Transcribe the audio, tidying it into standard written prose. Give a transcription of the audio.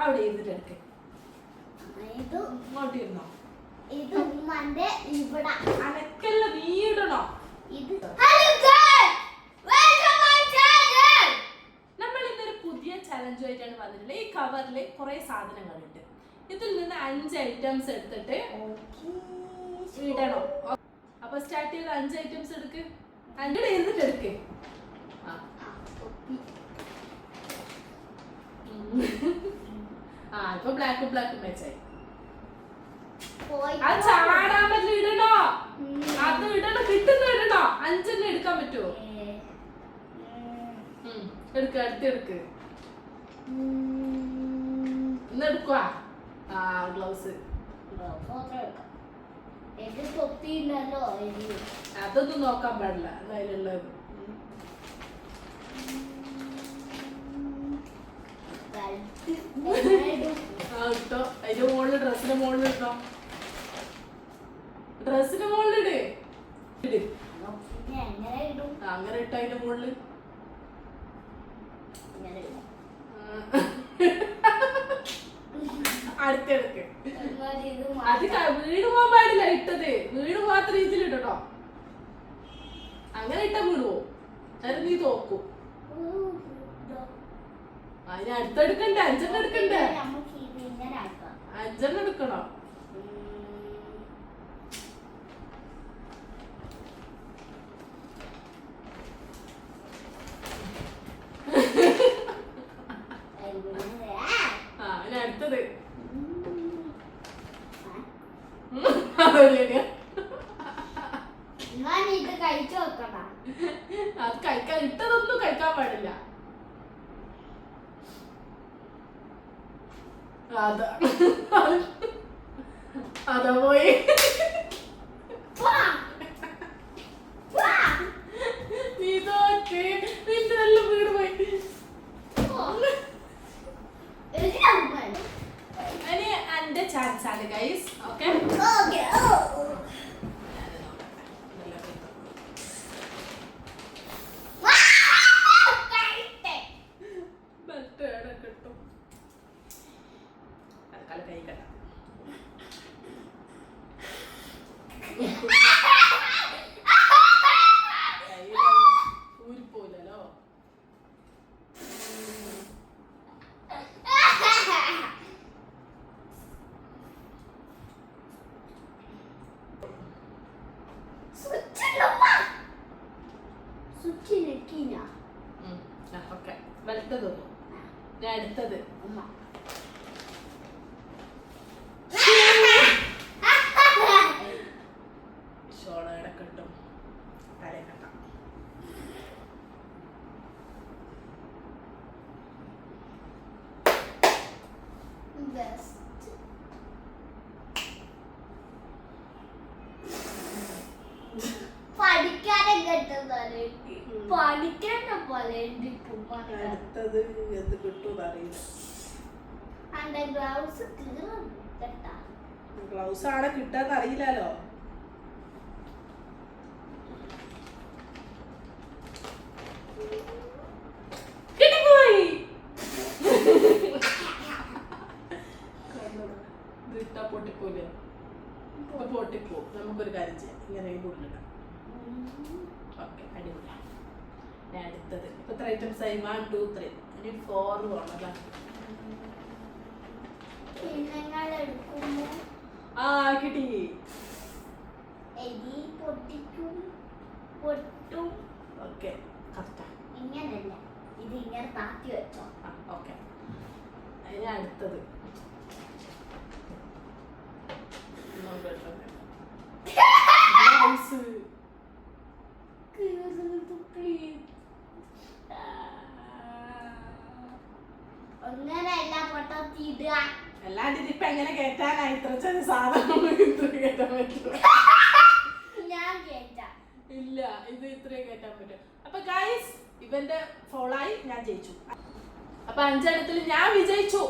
അവിടെ ഇരുന്നിട്ട് എടുക്ക്. ഇങ്ങോട്ട് ഇരുന്നോ. അനക്കല്ല നീ ഇടണോ. നമ്മൾ ഇന്നൊരു പുതിയ ചലഞ്ചുമായിട്ടാണ് വന്നിട്ടുള്ളത്. ഈ കവറിൽ കുറെ സാധനങ്ങളുണ്ട്. ഇതിൽ നിന്ന് 5 ഐറ്റംസ് എടുത്തിട്ട് ഇടണം. അപ്പൊ സ്റ്റാർട്ട് ചെയ്ത് 5 ഐറ്റംസ് എടുക്ക്. 5 ഇരുന്നിട്ട് എടുക്ക്. ഇപ്പൊ ബ്ലാക്കും മാച്ചായി. അത് ചാടാൻ പറ്റില്ല. ഇടണോ. അത് ഇടണോ. കിട്ടുന്ന ഇടണോ. 5 എടുക്കാൻ പറ്റുമോ. എടുക്ക. അടുത്തെടുക്ക്. ഇന്ന് എടുക്കുവാ. ഗ്ലൗസ് അതൊന്നും നോക്കാൻ പാടില്ല. അതിലുള്ളത് ഇട്ടോ. അതിന്റെ മുകളിൽ ഡ്രസ്സിന്റെ മുകളിൽ ഇട്ടോ. ഡ്രസ്സിന്റെ മുകളിലിട്. അങ്ങനെ ഇട്ടോ. അതിന്റെ മുകളിൽ അടുത്തെടുക്ക്. അത് വീട് പോകാൻ പാടില്ല. ഇട്ടത് വീട് പോകാത്ത രീതിയിൽ ഇട്ടോ. അങ്ങനെ ഇട്ട വീട് പോവും. അന്നേരം നീ തോക്കും. അതിന് അടുത്തെടുക്കണ്ടേ. 5 എടുക്കണ്ടേ. 5 എടുക്കണം. അടുത്തത് അത് കഴിക്കാൻ ഇട്ടതൊന്നും കഴിക്കാൻ പാടില്ല. അതാ പോയി. നീ തോറ്റ്. നിന്റെ നല്ല വീട് പോയി. ഇനി എന്റെ ചാൻസ് ആണ് ഗൈസ്. ഓക്കെ ൂരിപ്പോലോ. വലുത്തതൊന്നും. ഞാൻ എടുത്തത് ഷോളയുടെ കിട്ടും. തലക്കെട്ടാം. അടുത്തത് എന്ത് കിട്ടും അറിയില്ല. ഗ്ലൗസ് ആടെ കിട്ടാന്ന് അറിയില്ലല്ലോ. കിട്ടിപ്പോയി. ഇട്ടാ പൊട്ടിപ്പോലെ. പൊട്ടിപ്പോ. നമുക്കൊരു കാര്യം ചെയ്യാം. ഇങ്ങനെ കൂടുതലിടാം. ഓക്കെ അടിപൊളി. അടുത്തത് ഇപ്പൊ എത്ര ഐറ്റംസ് ആയി. 1 2 3 ഇനി 4 വേണമല്ലോ. കിട്ടി. ഓക്കെ ഇങ്ങനല്ല. ഇത് ഇങ്ങനെ താത്തി വെച്ചോ. ഓക്കെ. അതിന് അടുത്തത് അല്ലാണ്ട് ഇതിപ്പോ എങ്ങനെ കേറ്റാനായി. ഇത്ര ചെറിയ സാധനം കേറ്റാൻ പറ്റില്ല. ഇല്ല ഇത് ഇത്രയും കേറ്റാൻ പറ്റും. അപ്പൊ ഗൈസ് ഇവന്റെ ഫോളായി ഞാൻ ജയിച്ചു. അപ്പൊ 5 എണ്ണത്തിൽ ഞാൻ വിജയിച്ചു.